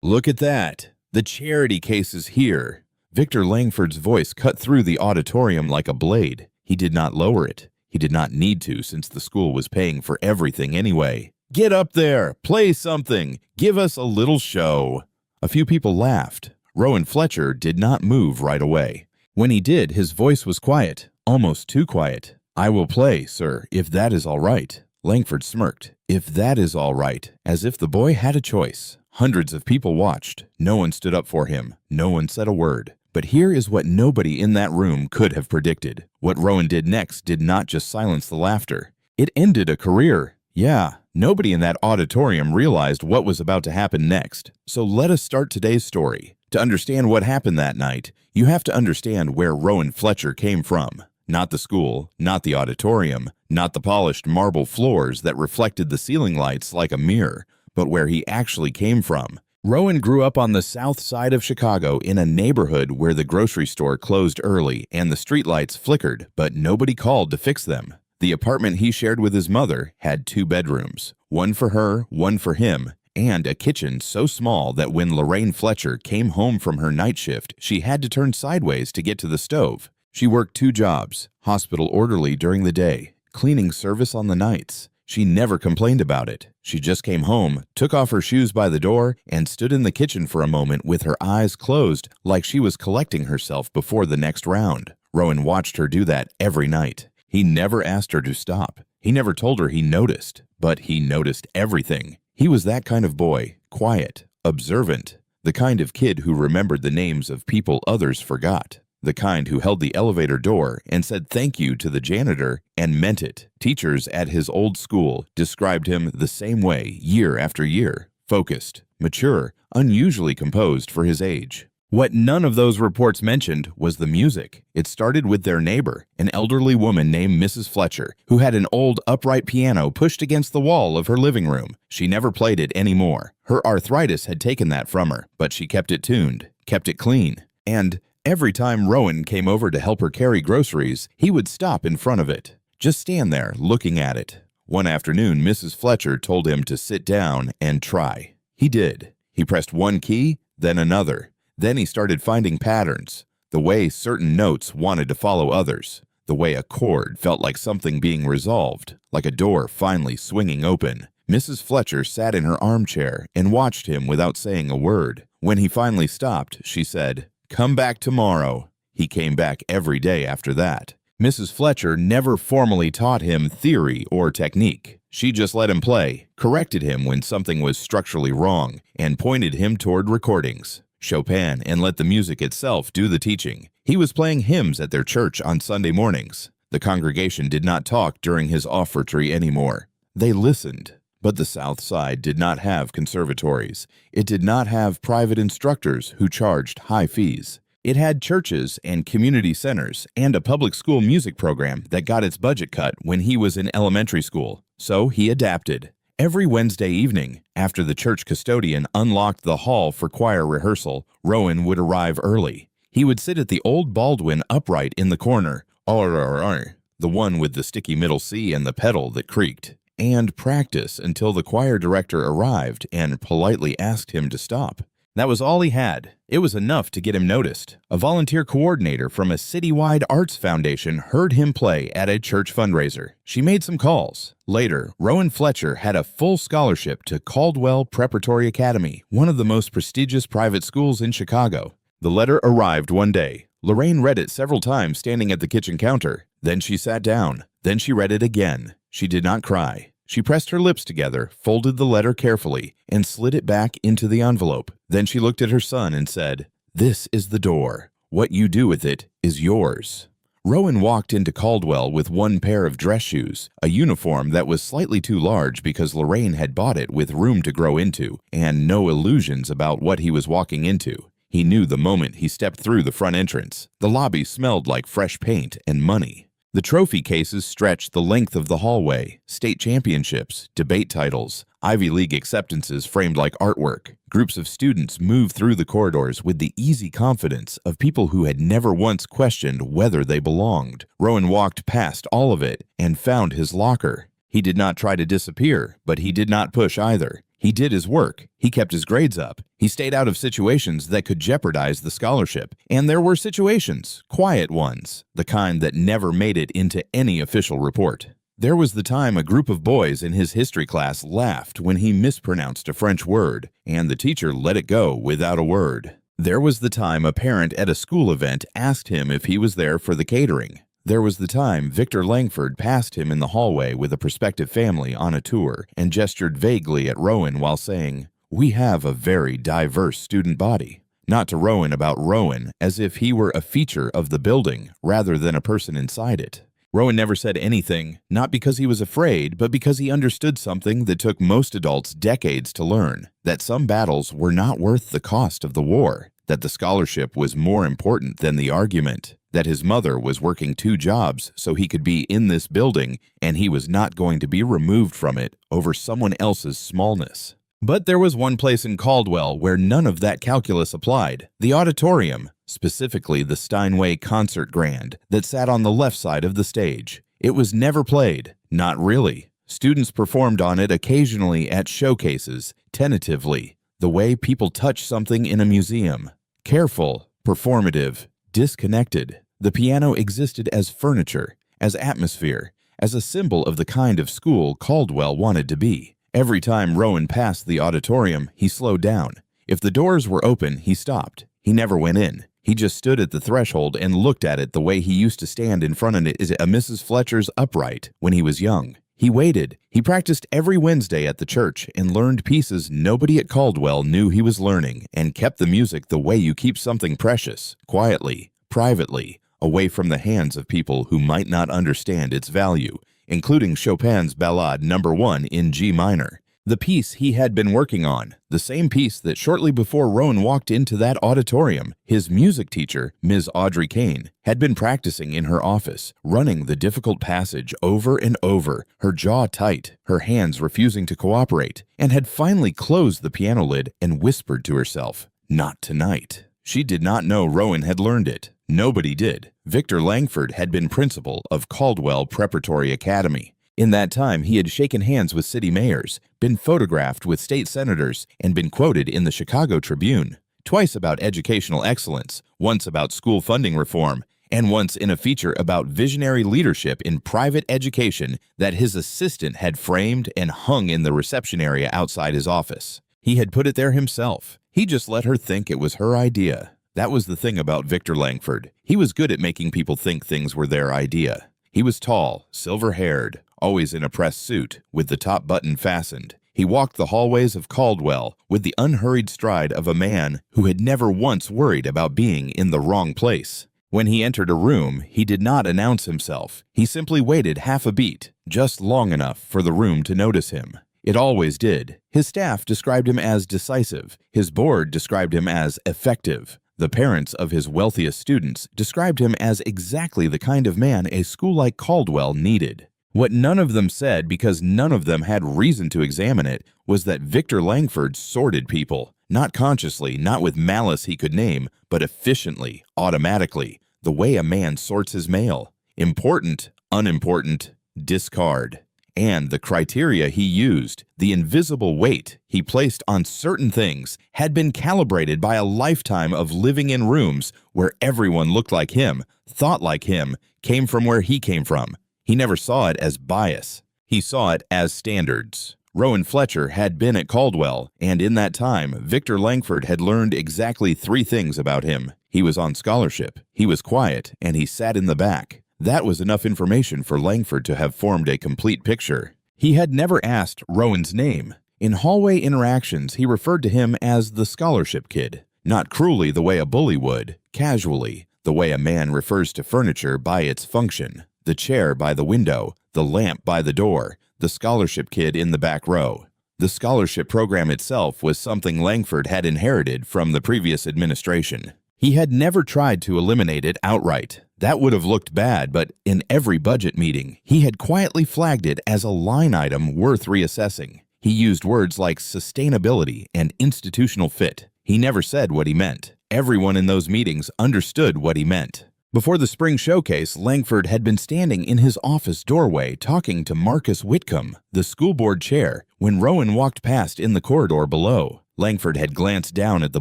Look at that! The charity case is here! Victor Langford's voice cut through the auditorium like a blade. He did not lower it. He did not need to, since the school was paying for everything anyway. Get up there! Play something! Give us a little show! A few people laughed. Rowan Fletcher did not move right away. When he did, his voice was quiet, almost too quiet. I will play, sir, if that is all right. Langford smirked. If that is all right, as if the boy had a choice. Hundreds of people watched. No one stood up for him. No one said a word. But here is what nobody in that room could have predicted. What Rowan did next did not just silence the laughter. It ended a career. Yeah, nobody in that auditorium realized what was about to happen next. So let us start today's story. To understand what happened that night, you have to understand where Rowan Fletcher came from. Not the school, not the auditorium, not the polished marble floors that reflected the ceiling lights like a mirror, but where he actually came from. Rowan grew up on the south side of Chicago in a neighborhood where the grocery store closed early and the streetlights flickered, but nobody called to fix them. The apartment he shared with his mother had 2 bedrooms, one for her, one for him, and a kitchen so small that when Lorraine Fletcher came home from her night shift, she had to turn sideways to get to the stove. She worked 2 jobs, hospital orderly during the day, cleaning service on the nights. She never complained about it. She just came home, took off her shoes by the door, and stood in the kitchen for a moment with her eyes closed like she was collecting herself before the next round. Rowan watched her do that every night. He never asked her to stop. He never told her he noticed, but he noticed everything. He was that kind of boy, quiet, observant, the kind of kid who remembered the names of people others forgot. The kind who held the elevator door and said thank you to the janitor and meant it. Teachers at his old school described him the same way year after year. Focused, mature, unusually composed for his age. What none of those reports mentioned was the music. It started with their neighbor, an elderly woman named Mrs. Fletcher, who had an old upright piano pushed against the wall of her living room. She never played it anymore. Her arthritis had taken that from her, but she kept it tuned, kept it clean, and every time Rowan came over to help her carry groceries, he would stop in front of it, just stand there looking at it. One afternoon, Mrs. Fletcher told him to sit down and try. He did. He pressed one key, then another. Then he started finding patterns, the way certain notes wanted to follow others, the way a chord felt like something being resolved, like a door finally swinging open. Mrs. Fletcher sat in her armchair and watched him without saying a word. When he finally stopped, she said, "Come back tomorrow." He came back every day after that. Mrs. Fletcher never formally taught him theory or technique. She just let him play, corrected him when something was structurally wrong, and pointed him toward recordings, Chopin, and let the music itself do the teaching. He was playing hymns at their church on Sunday mornings. The congregation did not talk during his offertory anymore. They listened. But the South Side did not have conservatories. It did not have private instructors who charged high fees. It had churches and community centers and a public school music program that got its budget cut when he was in elementary school. So he adapted. Every Wednesday evening, after the church custodian unlocked the hall for choir rehearsal, Rowan would arrive early. He would sit at the old Baldwin upright in the corner, the one with the sticky middle C and the pedal that creaked, and practice until the choir director arrived and politely asked him to stop. That was all he had. It was enough to get him noticed. A volunteer coordinator from a citywide arts foundation heard him play at a church fundraiser. She made some calls. Later, Rowan Fletcher had a full scholarship to Caldwell Preparatory Academy, one of the most prestigious private schools in Chicago. The letter arrived one day. Lorraine read it several times standing at the kitchen counter. Then she sat down. Then she read it again. She did not cry. She pressed her lips together, folded the letter carefully, and slid it back into the envelope. Then she looked at her son and said, "This is the door. What you do with it is yours." Rowan walked into Caldwell with one pair of dress shoes, a uniform that was slightly too large because Lorraine had bought it with room to grow into, and no illusions about what he was walking into. He knew the moment he stepped through the front entrance. The lobby smelled like fresh paint and money. The trophy cases stretched the length of the hallway, state championships, debate titles, Ivy League acceptances framed like artwork. Groups of students moved through the corridors with the easy confidence of people who had never once questioned whether they belonged. Rowan walked past all of it and found his locker. He did not try to disappear, but he did not push either. He did his work. He kept his grades up. He stayed out of situations that could jeopardize the scholarship, and there were situations, quiet ones, the kind that never made it into any official report. There was the time a group of boys in his history class laughed when he mispronounced a French word, and the teacher let it go without a word. There was the time a parent at a school event asked him if he was there for the catering. There was the time Victor Langford passed him in the hallway with a prospective family on a tour and gestured vaguely at Rowan while saying, "We have a very diverse student body." Not to Rowan about Rowan, as if he were a feature of the building rather than a person inside it. Rowan never said anything, not because he was afraid, but because he understood something that took most adults decades to learn, that some battles were not worth the cost of the war, that the scholarship was more important than the argument, that his mother was working 2 jobs so he could be in this building, and he was not going to be removed from it over someone else's smallness. But there was one place in Caldwell where none of that calculus applied, the auditorium, specifically the Steinway Concert Grand that sat on the left side of the stage. It was never played, not really. Students performed on it occasionally at showcases, tentatively, the way people touch something in a museum. Careful, performative, disconnected. The piano existed as furniture, as atmosphere, as a symbol of the kind of school Caldwell wanted to be. Every time Rowan passed the auditorium, he slowed down. If the doors were open, he stopped. He never went in. He just stood at the threshold and looked at it the way he used to stand in front of a Mrs. Fletcher's upright when he was young. He waited. He practiced every Wednesday at the church and learned pieces nobody at Caldwell knew he was learning, and kept the music the way you keep something precious, quietly, privately, away from the hands of people who might not understand its value, including Chopin's Ballade No. 1 in G minor. The piece he had been working on, the same piece that shortly before Rowan walked into that auditorium, his music teacher, Ms. Audrey Kane, had been practicing in her office, running the difficult passage over and over, her jaw tight, her hands refusing to cooperate, and had finally closed the piano lid and whispered to herself, "Not tonight." She did not know Rowan had learned it. Nobody did. Victor Langford had been principal of Caldwell Preparatory Academy. In that time, he had shaken hands with city mayors, been photographed with state senators, and been quoted in the Chicago Tribune, twice about educational excellence, once about school funding reform, and once in a feature about visionary leadership in private education that his assistant had framed and hung in the reception area outside his office. He had put it there himself. He just let her think it was her idea. That was the thing about Victor Langford. He was good at making people think things were their idea. He was tall, silver-haired, always in a pressed suit, with the top button fastened. He walked the hallways of Caldwell with the unhurried stride of a man who had never once worried about being in the wrong place. When he entered a room, he did not announce himself. He simply waited half a beat, just long enough for the room to notice him. It always did. His staff described him as decisive. His board described him as effective. The parents of his wealthiest students described him as exactly the kind of man a school like Caldwell needed. What none of them said, because none of them had reason to examine it, was that Victor Langford sorted people, not consciously, not with malice he could name, but efficiently, automatically, the way a man sorts his mail. Important, unimportant, discard. And the criteria he used, the invisible weight he placed on certain things, had been calibrated by a lifetime of living in rooms where everyone looked like him, thought like him, came from where he came from. He never saw it as bias. He saw it as standards. Rowan Fletcher had been at Caldwell, and in that time, Victor Langford had learned exactly 3 things about him. He was on scholarship, he was quiet, and he sat in the back. That was enough information for Langford to have formed a complete picture. He had never asked Rowan's name. In hallway interactions, he referred to him as the scholarship kid, not cruelly the way a bully would, casually, the way a man refers to furniture by its function, the chair by the window, the lamp by the door, the scholarship kid in the back row. The scholarship program itself was something Langford had inherited from the previous administration. He had never tried to eliminate it outright. That would have looked bad, but in every budget meeting, he had quietly flagged it as a line item worth reassessing. He used words like sustainability and institutional fit. He never said what he meant. Everyone in those meetings understood what he meant. Before the spring showcase, Langford had been standing in his office doorway talking to Marcus Whitcomb, the school board chair, when Rowan walked past in the corridor below. Langford had glanced down at the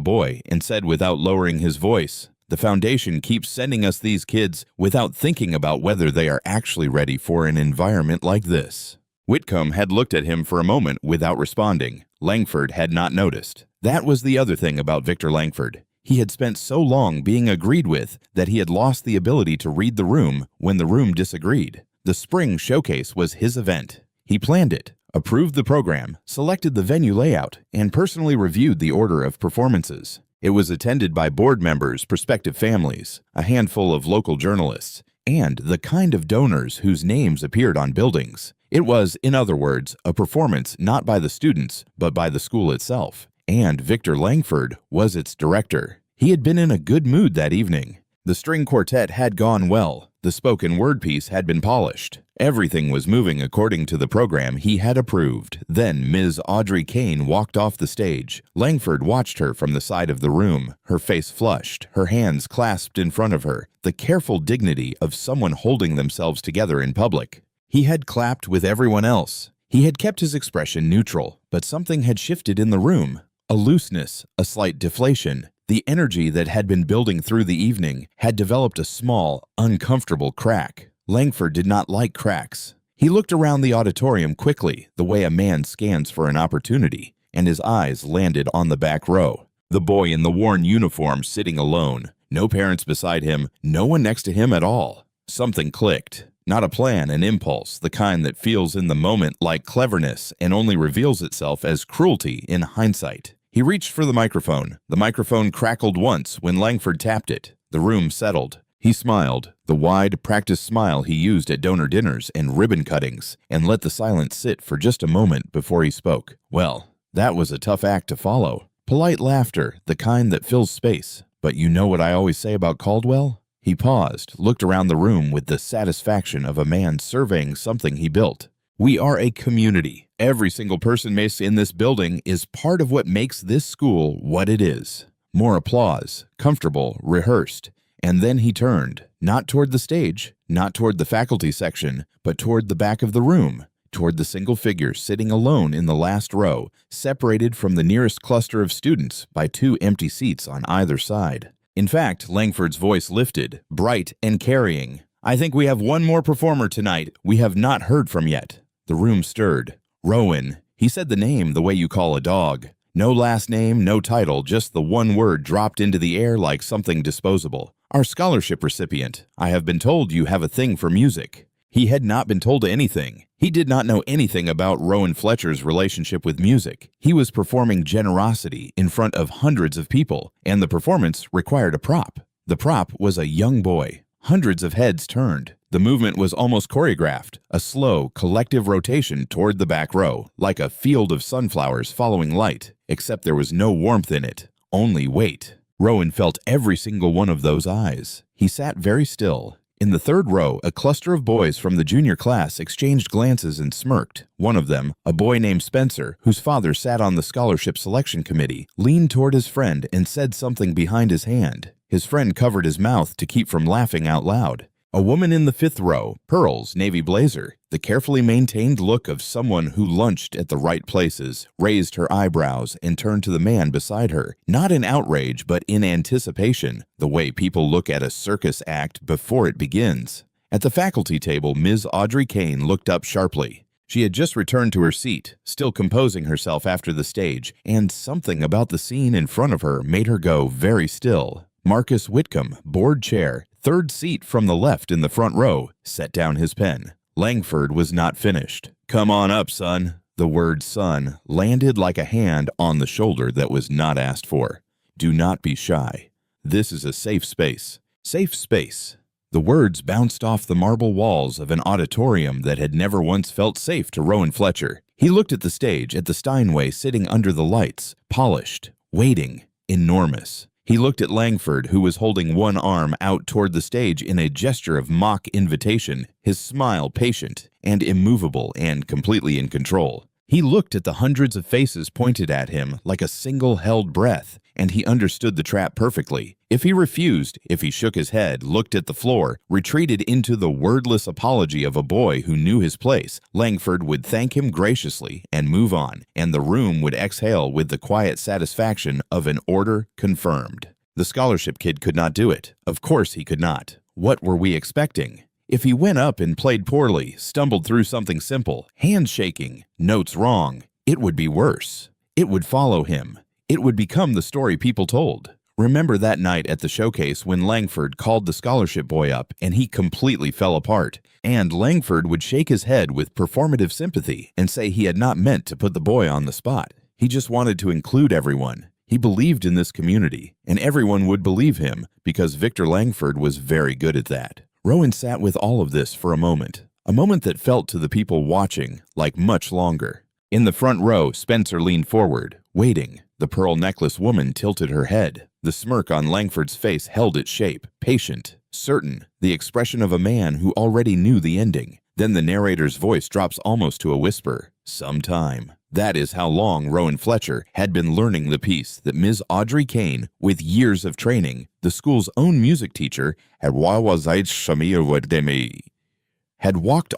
boy and said without lowering his voice, "The foundation keeps sending us these kids without thinking about whether they are actually ready for an environment like this." Whitcomb had looked at him for a moment without responding. Langford had not noticed. That was the other thing about Victor Langford. He had spent so long being agreed with that he had lost the ability to read the room when the room disagreed. The spring showcase was his event. He planned it, approved the program, selected the venue layout, and personally reviewed the order of performances. It was attended by board members, prospective families, a handful of local journalists, and the kind of donors whose names appeared on buildings. It was, in other words, a performance not by the students, but by the school itself. And Victor Langford was its director. He had been in a good mood that evening. The string quartet had gone well. The spoken word piece had been polished. Everything was moving according to the program he had approved. Then Ms. Audrey Kane walked off the stage. Langford watched her from the side of the room, her face flushed, her hands clasped in front of her, the careful dignity of someone holding themselves together in public. He had clapped with everyone else. He had kept his expression neutral, but something had shifted in the room. A looseness, a slight deflation. The energy that had been building through the evening had developed a small, uncomfortable crack. Langford did not like cracks. He looked around the auditorium quickly, the way a man scans for an opportunity, and his eyes landed on the back row. The boy in the worn uniform sitting alone. No parents beside him, no one next to him at all. Something clicked. Not a plan, an impulse, the kind that feels in the moment like cleverness and only reveals itself as cruelty in hindsight. He reached for the microphone. The microphone crackled once when Langford tapped it. The room settled. He smiled, the wide, practiced smile he used at donor dinners and ribbon cuttings, and let the silence sit for just a moment before he spoke. Well, that was a tough act to follow. Polite laughter, the kind that fills space. But you know what I always say about Caldwell? He paused, looked around the room with the satisfaction of a man surveying something he built. We are a community. Every single person in this building is part of what makes this school what it is. More applause, comfortable, rehearsed. And then he turned, not toward the stage, not toward the faculty section, but toward the back of the room, toward the single figure sitting alone in the last row, separated from the nearest cluster of students by 2 empty seats on either side. In fact, Langford's voice lifted, bright and carrying. "I think we have one more performer tonight we have not heard from yet." The room stirred. "Rowan." He said the name the way you call a dog. No last name, no title, just the one word dropped into the air like something disposable. "Our scholarship recipient. I have been told you have a thing for music." He had not been told anything. He did not know anything about Rowan Fletcher's relationship with music. He was performing Generosity in front of hundreds of people, and the performance required a prop. The prop was a young boy. Hundreds of heads turned. The movement was almost choreographed, a slow, collective rotation toward the back row, like a field of sunflowers following light, except there was no warmth in it, only weight. Rowan felt every single one of those eyes. He sat very still. In the third row, a cluster of boys from the junior class exchanged glances and smirked. One of them, a boy named Spencer, whose father sat on the scholarship selection committee, leaned toward his friend and said something behind his hand. His friend covered his mouth to keep from laughing out loud. A woman in the fifth row, pearls, navy blazer, the carefully maintained look of someone who lunched at the right places, raised her eyebrows and turned to the man beside her, not in outrage but in anticipation, the way people look at a circus act before it begins. At the faculty table, Ms. Audrey Kane looked up sharply. She had just returned to her seat, still composing herself after the stage, and something about the scene in front of her made her go very still. Marcus Whitcomb, board chair, third seat from the left in the front row, set down his pen. Langford was not finished. "Come on up, son." The word son landed like a hand on the shoulder that was not asked for. "Do not be shy. This is a safe space." Safe space. The words bounced off the marble walls of an auditorium that had never once felt safe to Rowan Fletcher. He looked at the stage, at the Steinway sitting under the lights, polished, waiting, enormous. He looked at Langford, who was holding one arm out toward the stage in a gesture of mock invitation, his smile patient and immovable and completely in control. He looked at the hundreds of faces pointed at him like a single held breath, and he understood the trap perfectly. If he refused, if he shook his head, looked at the floor, retreated into the wordless apology of a boy who knew his place, Langford would thank him graciously and move on, and the room would exhale with the quiet satisfaction of an order confirmed. The scholarship kid could not do it. Of course he could not. What were we expecting? If he went up and played poorly, stumbled through something simple, hands shaking, notes wrong, it would be worse. It would follow him. It would become the story people told. Remember that night at the showcase when Langford called the scholarship boy up and he completely fell apart, and Langford would shake his head with performative sympathy and say he had not meant to put the boy on the spot. He just wanted to include everyone. He believed in this community, and everyone would believe him because Victor Langford was very good at that. Rowan sat with all of this for a moment that felt to the people watching like much longer. In the front row, Spencer leaned forward, waiting. The pearl necklace woman tilted her head. The smirk on Langford's face held its shape, patient, certain, the expression of a man who already knew the ending. Then the narrator's voice drops almost to a whisper. Sometime. That is how long Rowan Fletcher had been learning the piece that Ms. Audrey Kane, with years of training, the school's own music teacher, had walked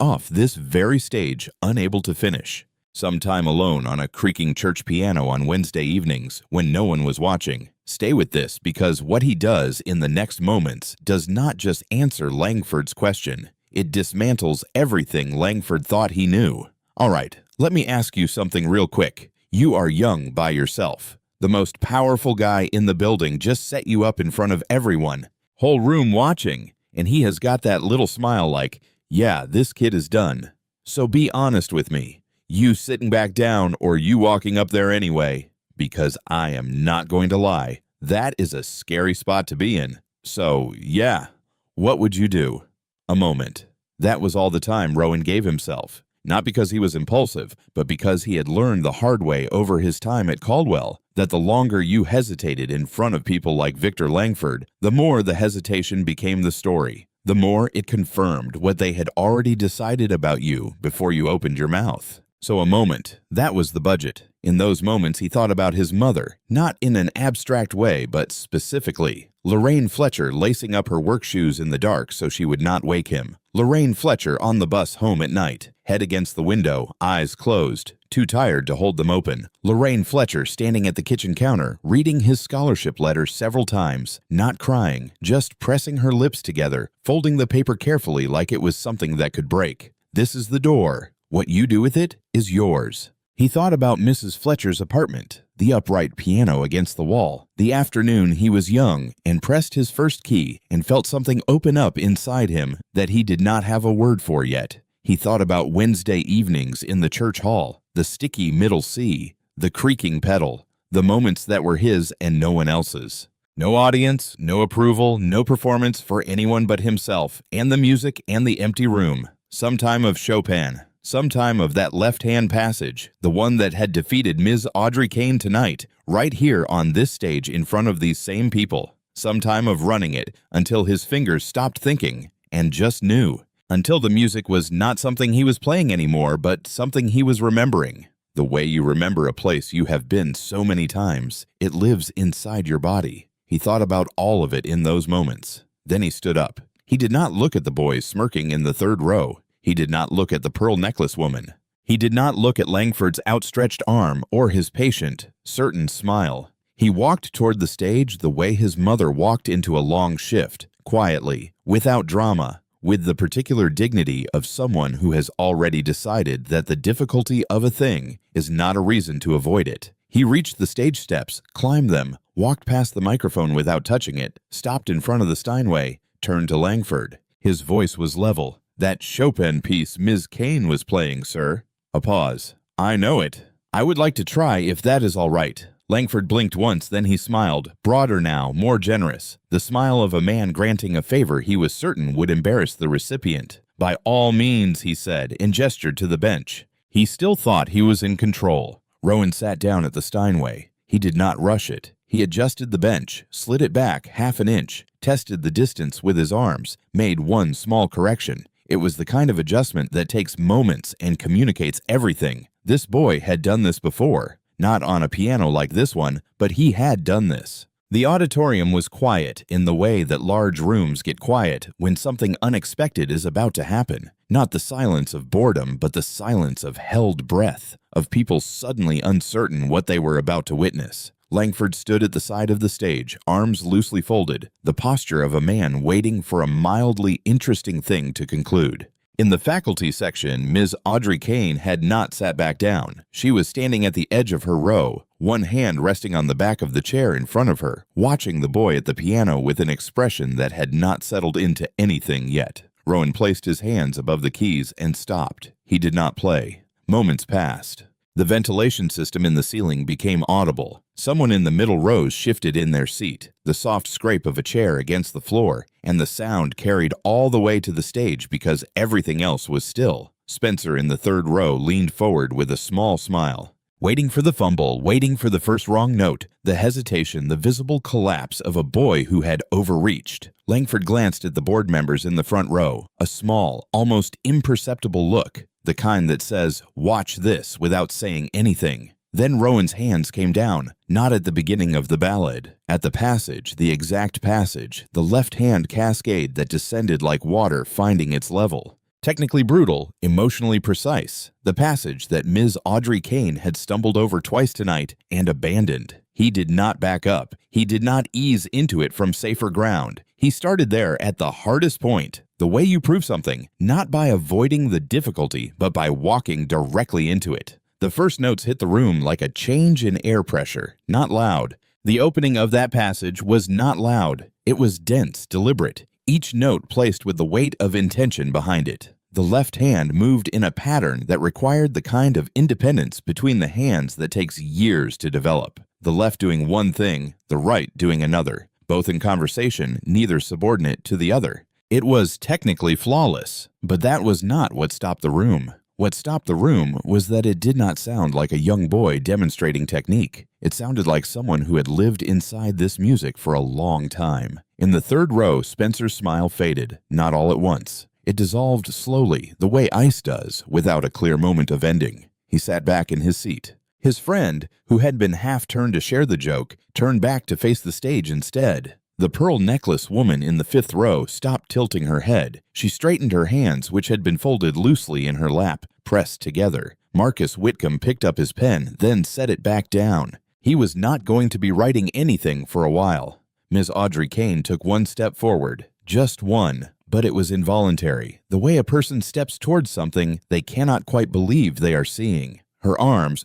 off this very stage unable to finish. Sometime alone on a creaking church piano on Wednesday evenings when no one was watching. Stay with this because what he does in the next moments does not just answer Langford's question. It dismantles everything Langford thought he knew. All right, let me ask you something real quick. You are young by yourself. The most powerful guy in the building just set you up in front of everyone, whole room watching, and he has got that little smile like, yeah, this kid is done. So be honest with me. You sitting back down or you walking up there anyway? Because I am not going to lie. That is a scary spot to be in. So, yeah, what would you do? A moment. That was all the time Rowan gave himself. Not because he was impulsive, but because he had learned the hard way over his time at Caldwell that the longer you hesitated in front of people like Victor Langford, the more the hesitation became the story. The more it confirmed what they had already decided about you before you opened your mouth. So a moment, that was the budget. In those moments, he thought about his mother, not in an abstract way, but specifically. Lorraine Fletcher lacing up her work shoes in the dark so she would not wake him. Lorraine Fletcher on the bus home at night, head against the window, eyes closed, too tired to hold them open. Lorraine Fletcher standing at the kitchen counter, reading his scholarship letter several times, not crying, just pressing her lips together, folding the paper carefully like it was something that could break. This is the door. What you do with it is yours. He thought about Mrs. Fletcher's apartment, the upright piano against the wall. The afternoon he was young and pressed his first key and felt something open up inside him that he did not have a word for yet. He thought about Wednesday evenings in the church hall, the sticky middle C, the creaking pedal, the moments that were his and no one else's. No audience, no approval, no performance for anyone but himself and the music and the empty room. Sometime of Chopin. Sometime of that left-hand passage, the one that had defeated Ms. Audrey Kane tonight, right here on this stage in front of these same people. Sometime of running it until his fingers stopped thinking and just knew. Until the music was not something he was playing anymore, but something he was remembering. The way you remember a place you have been so many times, it lives inside your body. He thought about all of it in those moments. Then he stood up. He did not look at the boys smirking in the third row. He did not look at the pearl necklace woman. He did not look at Langford's outstretched arm or his patient, certain smile. He walked toward the stage the way his mother walked into a long shift, quietly, without drama, with the particular dignity of someone who has already decided that the difficulty of a thing is not a reason to avoid it. He reached the stage steps, climbed them, walked past the microphone without touching it, stopped in front of the Steinway, turned to Langford. His voice was level. That Chopin piece Ms. Kane was playing, sir. A pause. I know it. I would like to try if that is all right. Langford blinked once, then he smiled, broader now, more generous. The smile of a man granting a favor he was certain would embarrass the recipient. By all means, he said, and gestured to the bench. He still thought he was in control. Rowan sat down at the Steinway. He did not rush it. He adjusted the bench, slid it back half an inch, tested the distance with his arms, made one small correction. It was the kind of adjustment that takes moments and communicates everything. This boy had done this before. Not on a piano like this one, but he had done this. The auditorium was quiet in the way that large rooms get quiet when something unexpected is about to happen. Not the silence of boredom, but the silence of held breath, of people suddenly uncertain what they were about to witness. Langford stood at the side of the stage, arms loosely folded, the posture of a man waiting for a mildly interesting thing to conclude. In the faculty section, Ms. Audrey Kane had not sat back down. She was standing at the edge of her row, one hand resting on the back of the chair in front of her, watching the boy at the piano with an expression that had not settled into anything yet. Rowan placed his hands above the keys and stopped. He did not play. Moments passed. The ventilation system in the ceiling became audible. Someone in the middle rows shifted in their seat, the soft scrape of a chair against the floor, and the sound carried all the way to the stage because everything else was still. Spencer in the third row leaned forward with a small smile. Waiting for the fumble, waiting for the first wrong note, the hesitation, the visible collapse of a boy who had overreached. Langford glanced at the board members in the front row, a small, almost imperceptible look, the kind that says, "Watch this," without saying anything. Then Rowan's hands came down, not at the beginning of the ballad, at the passage, the exact passage, the left-hand cascade that descended like water finding its level. Technically brutal, emotionally precise, the passage that Ms. Audrey Kane had stumbled over twice tonight and abandoned. He did not back up. He did not ease into it from safer ground. He started there at the hardest point. The way you prove something, not by avoiding the difficulty, but by walking directly into it. The first notes hit the room like a change in air pressure, not loud. The opening of that passage was not loud. It was dense, deliberate, each note placed with the weight of intention behind it. The left hand moved in a pattern that required the kind of independence between the hands that takes years to develop. The left doing one thing, the right doing another, both in conversation, neither subordinate to the other. It was technically flawless, but that was not what stopped the room. What stopped the room was that it did not sound like a young boy demonstrating technique. It sounded like someone who had lived inside this music for a long time. In the third row, Spencer's smile faded, not all at once. It dissolved slowly, the way ice does, without a clear moment of ending. He sat back in his seat. His friend, who had been half turned to share the joke, turned back to face the stage instead. The pearl necklace woman in the fifth row stopped tilting her head. She straightened her hands, which had been folded loosely in her lap, pressed together. Marcus Whitcomb picked up his pen, then set it back down. He was not going to be writing anything for a while. Ms. Audrey Kane took one step forward. Just one. But it was involuntary, the way a person steps towards something they cannot quite believe they are seeing. Her arms,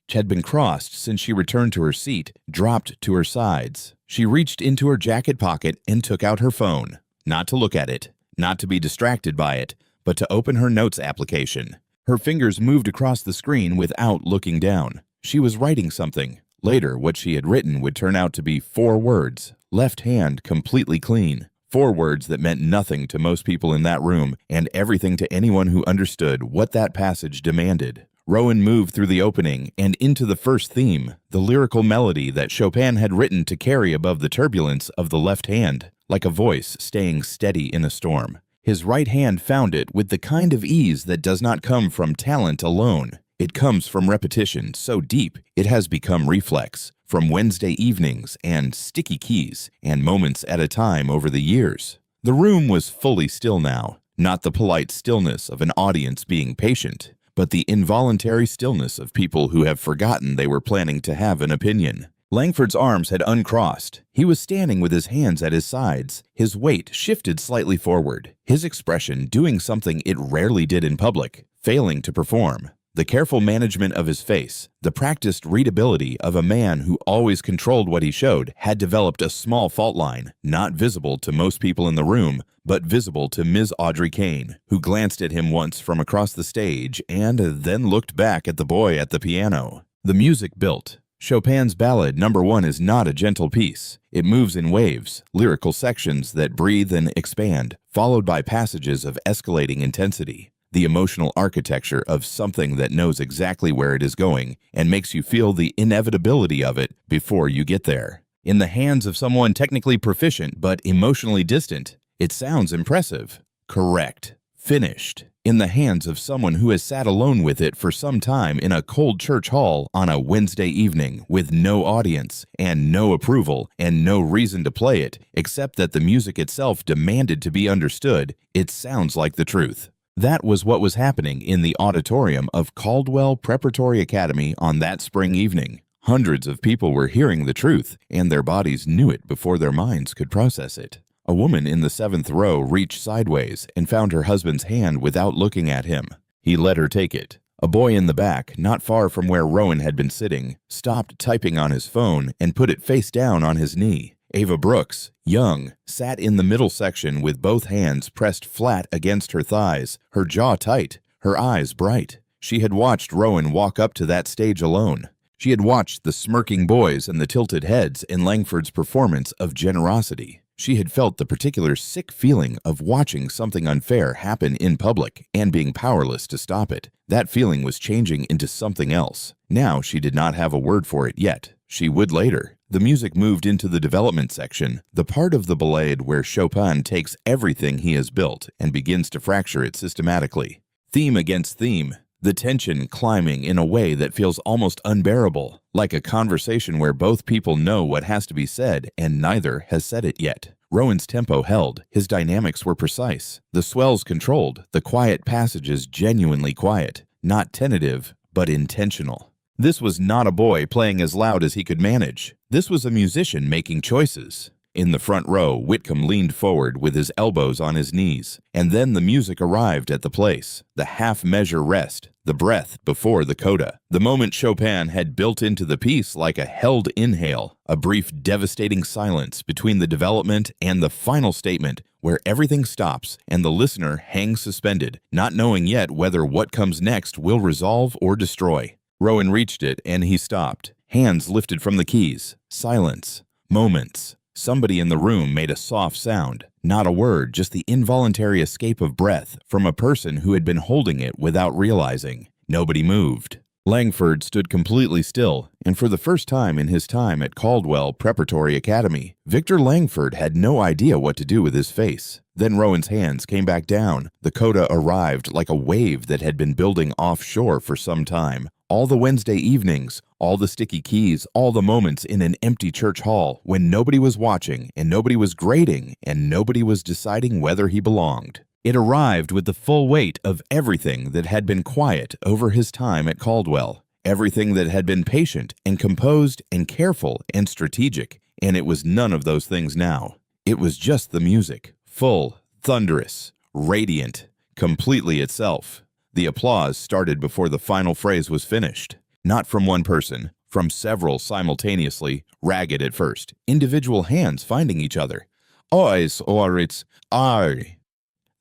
which had been crossed since she returned to her seat, dropped to her sides. She reached into her jacket pocket and took out her phone, not to look at it, not to be distracted by it, but to open her notes application. Her fingers moved across the screen without looking down. She was writing something. Later, what she had written would turn out to be 4 words, left hand completely clean. 4 words that meant nothing to most people in that room and everything to anyone who understood what that passage demanded. Rowan moved through the opening and into the first theme, the lyrical melody that Chopin had written to carry above the turbulence of the left hand, like a voice staying steady in a storm. His right hand found it with the kind of ease that does not come from talent alone. It comes from repetition so deep it has become reflex, from Wednesday evenings and sticky keys and moments at a time over the years. The room was fully still now, not the polite stillness of an audience being patient, but the involuntary stillness of people who have forgotten they were planning to have an opinion. Langford's arms had uncrossed. He was standing with his hands at his sides, his weight shifted slightly forward, his expression doing something it rarely did in public, failing to perform. The careful management of his face, the practiced readability of a man who always controlled what he showed, had developed a small fault line, not visible to most people in the room, but visible to Ms. Audrey Kane, who glanced at him once from across the stage and then looked back at the boy at the piano. The music built. Chopin's Ballade No. 1 is not a gentle piece. It moves in waves, lyrical sections that breathe and expand, followed by passages of escalating intensity. The emotional architecture of something that knows exactly where it is going and makes you feel the inevitability of it before you get there. In the hands of someone technically proficient but emotionally distant, it sounds impressive, correct, finished. in the hands of someone who has sat alone with it for some time in a cold church hall on a Wednesday evening with no audience and no approval and no reason to play it except that the music itself demanded to be understood, it sounds like the truth. That was what was happening in the auditorium of Caldwell Preparatory Academy on that spring evening. Hundreds of people were hearing the truth, and their bodies knew it before their minds could process it. A woman in the 7th row reached sideways and found her husband's hand without looking at him. He let her take it. A boy in the back, not far from where Rowan had been sitting, stopped typing on his phone and put it face down on his knee. Ava Brooks, young, sat in the middle section with both hands pressed flat against her thighs, her jaw tight, her eyes bright. She had watched Rowan walk up to that stage alone. She had watched the smirking boys and the tilted heads in Langford's performance of generosity. She had felt the particular sick feeling of watching something unfair happen in public and being powerless to stop it. That feeling was changing into something else. Now she did not have a word for it yet. She would later. The music moved into the development section, the part of the Ballade where Chopin takes everything he has built and begins to fracture it systematically. Theme against theme. The tension climbing in a way that feels almost unbearable, like a conversation where both people know what has to be said and neither has said it yet. Rowan's tempo held, his dynamics were precise, the swells controlled, the quiet passages genuinely quiet, not tentative, but intentional. This was not a boy playing as loud as he could manage. This was a musician making choices. In the front row, Whitcomb leaned forward with his elbows on his knees, and then the music arrived at the place, the half-measure rest, the breath before the coda, the moment Chopin had built into the piece like a held inhale, a brief devastating silence between the development and the final statement where everything stops and the listener hangs suspended, not knowing yet whether what comes next will resolve or destroy. Rowan reached it and he stopped, hands lifted from the keys, silence, moments. Somebody in the room made a soft sound, not a word, just the involuntary escape of breath from a person who had been holding it without realizing. Nobody moved. Langford stood completely still, and for the first time in his time at Caldwell Preparatory Academy, Victor Langford had no idea what to do with his face. Then Rowan's hands came back down. The coda arrived like a wave that had been building offshore for some time. All the Wednesday evenings, all the sticky keys, all the moments in an empty church hall when nobody was watching and nobody was grading and nobody was deciding whether he belonged. It arrived with the full weight of everything that had been quiet over his time at Caldwell, everything that had been patient and composed and careful and strategic, and it was none of those things now. It was just the music, full, thunderous, radiant, completely itself. The applause started before the final phrase was finished. Not from one person, from several simultaneously, ragged at first, individual hands finding each other. Ois or it's I.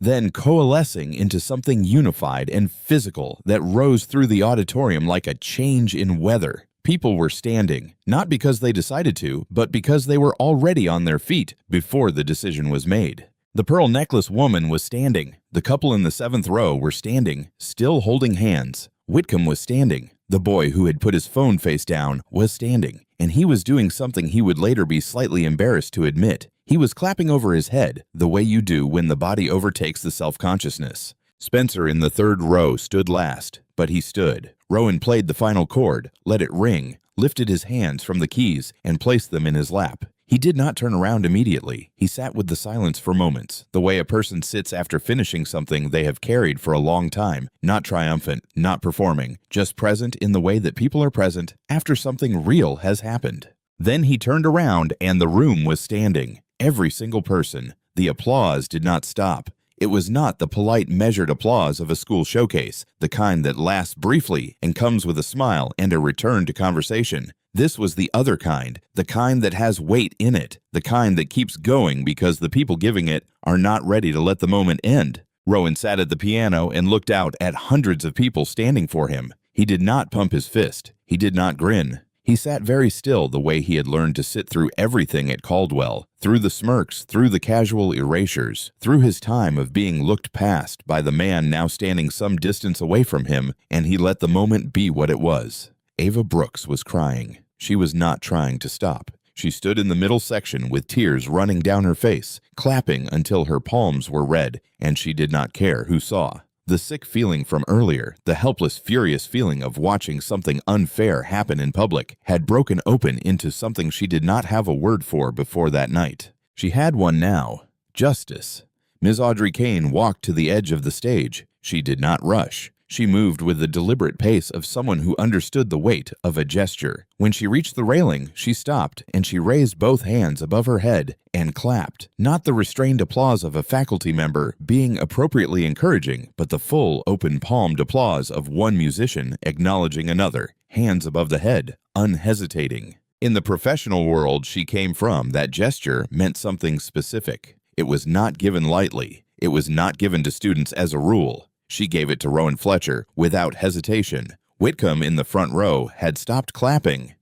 Then coalescing into something unified and physical that rose through the auditorium like a change in weather. People were standing, not because they decided to, but because they were already on their feet before the decision was made. The pearl necklace woman was standing. The couple in the 7th row were standing, still holding hands. Whitcomb was standing. The boy who had put his phone face down was standing, and he was doing something he would later be slightly embarrassed to admit. He was clapping over his head, the way you do when the body overtakes the self-consciousness. Spencer in the 3rd row stood last, but he stood. Rowan played the final chord, let it ring, lifted his hands from the keys, and placed them in his lap. He did not turn around immediately. He sat with the silence for moments, the way a person sits after finishing something they have carried for a long time, not triumphant, not performing, just present in the way that people are present after something real has happened. Then he turned around and the room was standing. Every single person. The applause did not stop. It was not the polite, measured applause of a school showcase, the kind that lasts briefly and comes with a smile and a return to conversation. This was the other kind, the kind that has weight in it, the kind that keeps going because the people giving it are not ready to let the moment end. Rowan sat at the piano and looked out at hundreds of people standing for him. He did not pump his fist. He did not grin. He sat very still the way he had learned to sit through everything at Caldwell, through the smirks, through the casual erasures, through his time of being looked past by the man now standing some distance away from him, and he let the moment be what it was. Ava Brooks was crying. She was not trying to stop. She stood in the middle section with tears running down her face, clapping until her palms were red, and she did not care who saw. The sick feeling from earlier, the helpless, furious feeling of watching something unfair happen in public, had broken open into something she did not have a word for before that night. She had one now: justice. Ms. Audrey Kane walked to the edge of the stage. She did not rush. She moved with the deliberate pace of someone who understood the weight of a gesture. When she reached the railing, she stopped and she raised both hands above her head and clapped. Not the restrained applause of a faculty member being appropriately encouraging, but the full, open-palmed applause of one musician acknowledging another, hands above the head, unhesitating. In the professional world she came from, that gesture meant something specific. It was not given lightly. It was not given to students as a rule. She gave it to Rowan Fletcher without hesitation. Whitcomb in the front row had stopped clapping.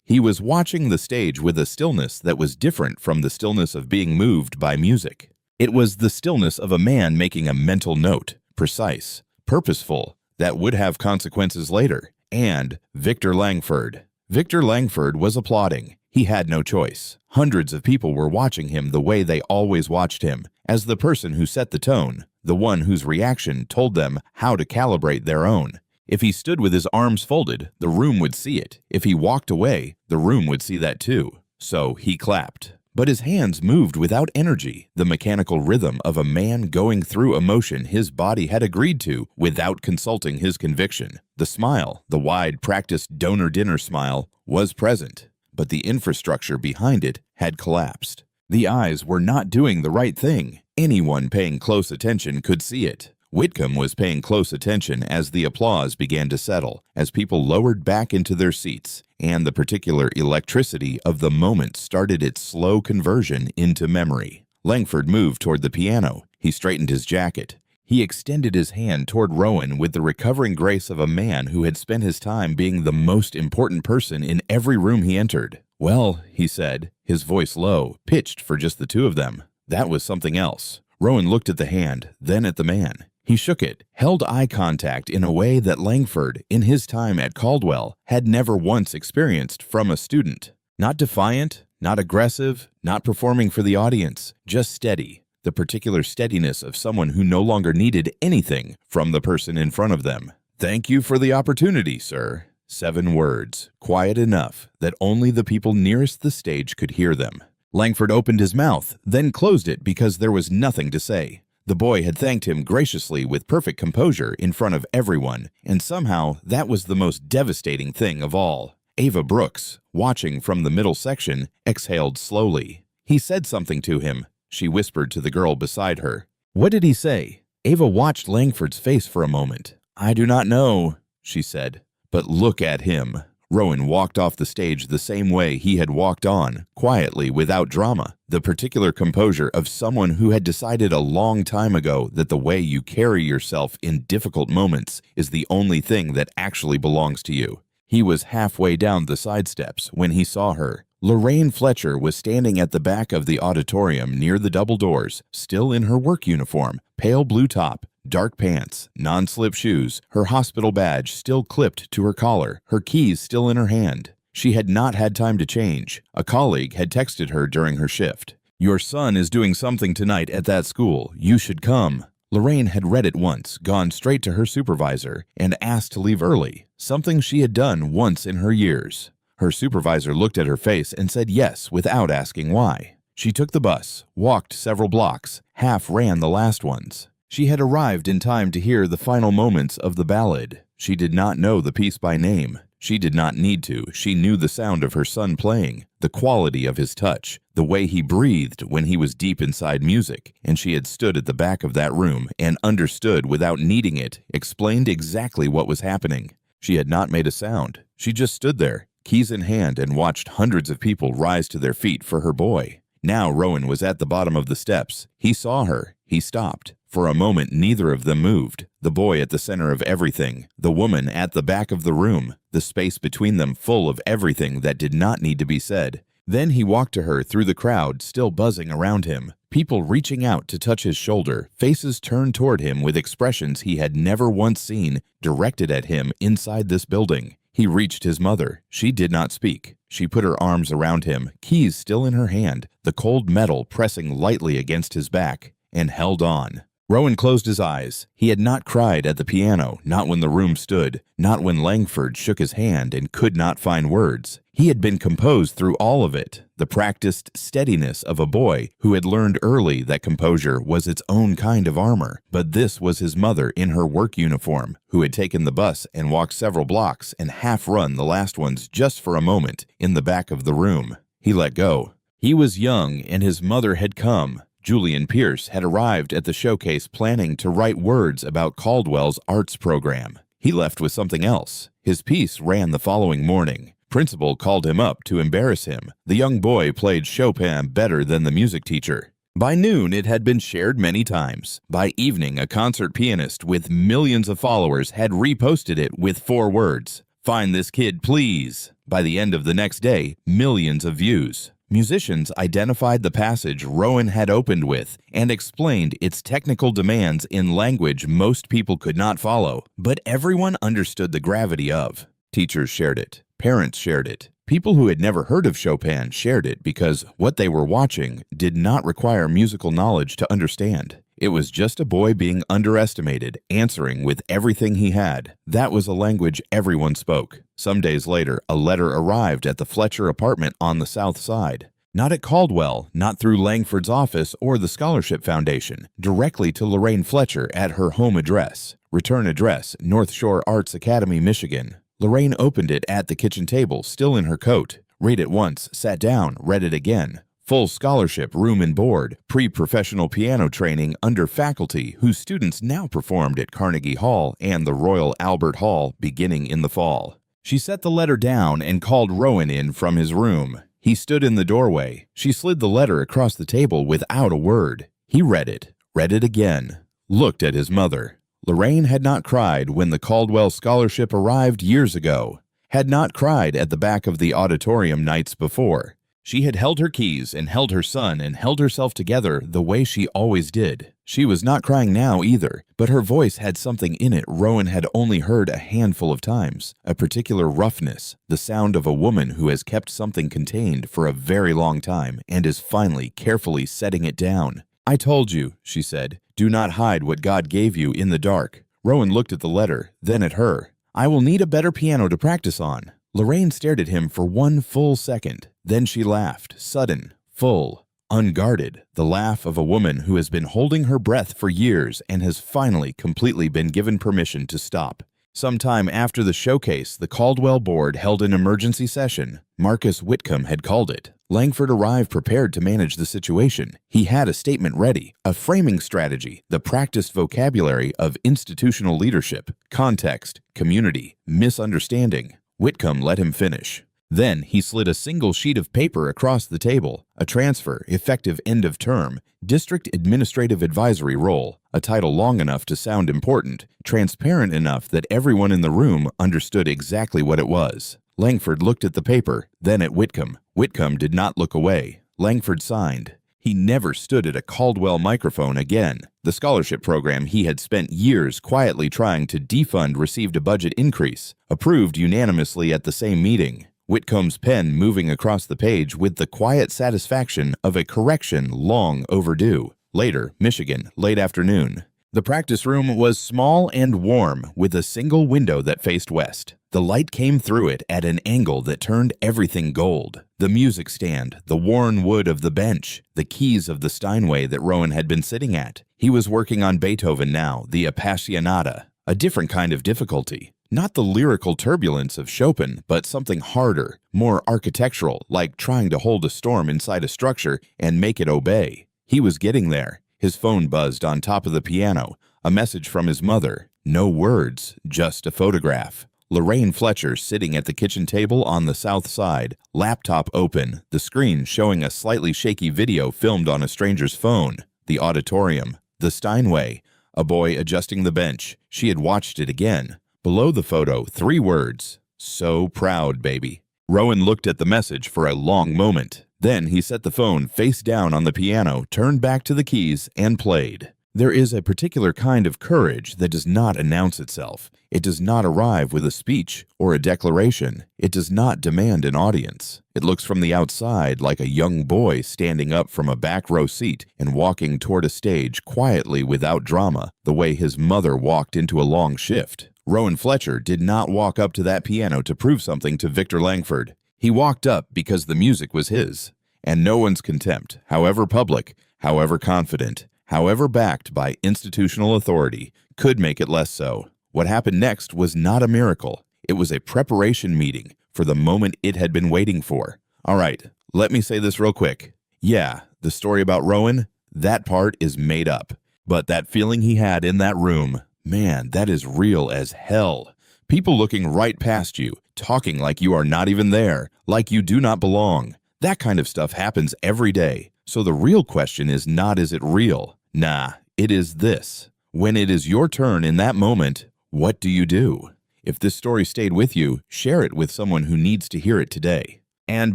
He was watching the stage with a stillness that was different from the stillness of being moved by music. It was the stillness of a man making a mental note, precise, purposeful, that would have consequences later. And Victor Langford. Victor Langford was applauding. He had no choice. Hundreds of people were watching him the way they always watched him, as the person who set the tone, the one whose reaction told them how to calibrate their own. If he stood with his arms folded, the room would see it. If he walked away, the room would see that too. So he clapped. But his hands moved without energy, the mechanical rhythm of a man going through emotion his body had agreed to without consulting his conviction. The smile, the wide, practiced donor dinner smile, was present, but the infrastructure behind it had collapsed. The eyes were not doing the right thing. Anyone paying close attention could see it. Whitcomb was paying close attention as the applause began to settle, as people lowered back into their seats, and the particular electricity of the moment started its slow conversion into memory. Langford moved toward the piano. He straightened his jacket. He extended his hand toward Rowan with the recovering grace of a man who had spent his time being the most important person in every room he entered. "Well," he said, his voice low, pitched for just the two of them. That was something else. Rowan looked at the hand, then at the man. He shook it, held eye contact in a way that Langford, in his time at Caldwell, had never once experienced from a student. Not defiant, not aggressive, not performing for the audience, just steady. The particular steadiness of someone who no longer needed anything from the person in front of them. "Thank you for the opportunity, sir." 7 words, quiet enough that only the people nearest the stage could hear them. Langford opened his mouth, then closed it because there was nothing to say. The boy had thanked him graciously with perfect composure in front of everyone, and somehow that was the most devastating thing of all. Ava Brooks, watching from the middle section, exhaled slowly. "He said something to him," she whispered to the girl beside her. "What did he say?" Ava watched Langford's face for a moment. "I do not know," she said. "But look at him." Rowan walked off the stage the same way he had walked on, quietly, without drama. The particular composure of someone who had decided a long time ago that the way you carry yourself in difficult moments is the only thing that actually belongs to you. He was halfway down the side steps when he saw her. Lorraine Fletcher was standing at the back of the auditorium near the double doors, still in her work uniform, pale blue top, dark pants, non-slip shoes, her hospital badge still clipped to her collar, her keys still in her hand. She had not had time to change. A colleague had texted her during her shift. "Your son is doing something tonight at that school. You should come." Lorraine had read it once, gone straight to her supervisor, and asked to leave early, something she had done once in her years. Her supervisor looked at her face and said yes without asking why. She took the bus, walked several blocks, half ran the last ones. She had arrived in time to hear the final moments of the ballad. She did not know the piece by name. She did not need to. She knew the sound of her son playing, the quality of his touch, the way he breathed when he was deep inside music, and she had stood at the back of that room and understood without needing it, explained exactly what was happening. She had not made a sound. She just stood there, keys in hand, and watched hundreds of people rise to their feet for her boy. Now Rowan was at the bottom of the steps. He saw her. He stopped. For a moment, neither of them moved. The boy at the center of everything, the woman at the back of the room, the space between them full of everything that did not need to be said. Then he walked to her through the crowd still buzzing around him, people reaching out to touch his shoulder, faces turned toward him with expressions he had never once seen directed at him inside this building. He reached his mother. She did not speak. She put her arms around him, keys still in her hand, the cold metal pressing lightly against his back, and held on. Rowan closed his eyes. He had not cried at the piano, not when the room stood, not when Langford shook his hand and could not find words. He had been composed through all of it, the practiced steadiness of a boy who had learned early that composure was its own kind of armor. But this was his mother in her work uniform, who had taken the bus and walked several blocks and half-run the last ones just for a moment in the back of the room. He let go. He was young and his mother had come. Julian Pierce had arrived at the showcase planning to write words about Caldwell's arts program. He left with something else. His piece ran the following morning. Principal called him up to embarrass him. The young boy played Chopin better than the music teacher. By noon, it had been shared many times. By evening, a concert pianist with millions of followers had reposted it with 4 words, "Find this kid, please." By the end of the next day, millions of views. Musicians identified the passage Rowan had opened with and explained its technical demands in language most people could not follow, but everyone understood the gravity of. Teachers shared it. Parents shared it. People who had never heard of Chopin shared it because what they were watching did not require musical knowledge to understand. It was just a boy being underestimated, answering with everything he had. That was a language everyone spoke. Some days later, a letter arrived at the Fletcher apartment on the South Side. Not at Caldwell, not through Langford's office or the Scholarship Foundation, directly to Lorraine Fletcher at her home address. Return address, North Shore Arts Academy, Michigan. Lorraine opened it at the kitchen table, still in her coat. Read it once, sat down, read it again. Full scholarship, room and board, pre-professional piano training under faculty whose students now performed at Carnegie Hall and the Royal Albert Hall beginning in the fall. She set the letter down and called Rowan in from his room. He stood in the doorway. She slid the letter across the table without a word. He read it again, looked at his mother. Lorraine had not cried when the Caldwell Scholarship arrived years ago, had not cried at the back of the auditorium nights before. She had held her keys and held her son and held herself together the way she always did. She was not crying now either, but her voice had something in it Rowan had only heard a handful of times, a particular roughness, the sound of a woman who has kept something contained for a very long time and is finally carefully setting it down. "I told you," she said, "do not hide what God gave you in the dark." Rowan looked at the letter, then at her. "I will need a better piano to practice on." Lorraine stared at him for one full second. Then she laughed, sudden, full, unguarded, the laugh of a woman who has been holding her breath for years and has finally completely been given permission to stop. Sometime after the showcase, the Caldwell board held an emergency session. Marcus Whitcomb had called it. Langford arrived prepared to manage the situation. He had a statement ready, a framing strategy, the practiced vocabulary of institutional leadership, context, community, misunderstanding. Whitcomb let him finish. Then he slid a single sheet of paper across the table, a transfer, effective end of term, district administrative advisory role, a title long enough to sound important, transparent enough that everyone in the room understood exactly what it was. Langford looked at the paper, then at Whitcomb. Whitcomb did not look away. Langford signed. He never stood at a Caldwell microphone again. The scholarship program he had spent years quietly trying to defund received a budget increase, approved unanimously at the same meeting. Whitcomb's pen moving across the page with the quiet satisfaction of a correction long overdue. Later, Michigan, late afternoon. The practice room was small and warm, with a single window that faced west. The light came through it at an angle that turned everything gold. The music stand, the worn wood of the bench, the keys of the Steinway that Rowan had been sitting at. He was working on Beethoven now, the Appassionata, a different kind of difficulty. Not the lyrical turbulence of Chopin, but something harder, more architectural, like trying to hold a storm inside a structure and make it obey. He was getting there. His phone buzzed on top of the piano, a message from his mother. No words, just a photograph. Lorraine Fletcher sitting at the kitchen table on the south side, laptop open, the screen showing a slightly shaky video filmed on a stranger's phone. The auditorium, the Steinway, a boy adjusting the bench. She had watched it again. Below the photo, 3 words. "So proud, baby." Rowan looked at the message for a long moment. Then he set the phone face down on the piano, turned back to the keys, and played. There is a particular kind of courage that does not announce itself. It does not arrive with a speech or a declaration. It does not demand an audience. It looks from the outside like a young boy standing up from a back row seat and walking toward a stage quietly without drama, the way his mother walked into a long shift. Rowan Fletcher did not walk up to that piano to prove something to Victor Langford. He walked up because the music was his. And no one's contempt, however public, however confident, however backed by institutional authority, could make it less so. What happened next was not a miracle. It was a preparation meeting for the moment it had been waiting for. All right, let me say this real quick. Yeah, the story about Rowan, that part is made up. But that feeling he had in that room, man, that is real as hell. People looking right past you, talking like you are not even there, like you do not belong. That kind of stuff happens every day. So the real question is not, is it real? Nah, it is this. When it is your turn in that moment, what do you do? If this story stayed with you, share it with someone who needs to hear it today. And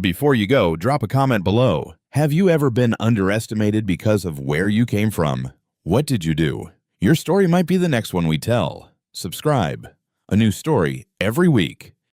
before you go, drop a comment below. Have you ever been underestimated because of where you came from? What did you do? Your story might be the next one we tell. Subscribe. A new story every week.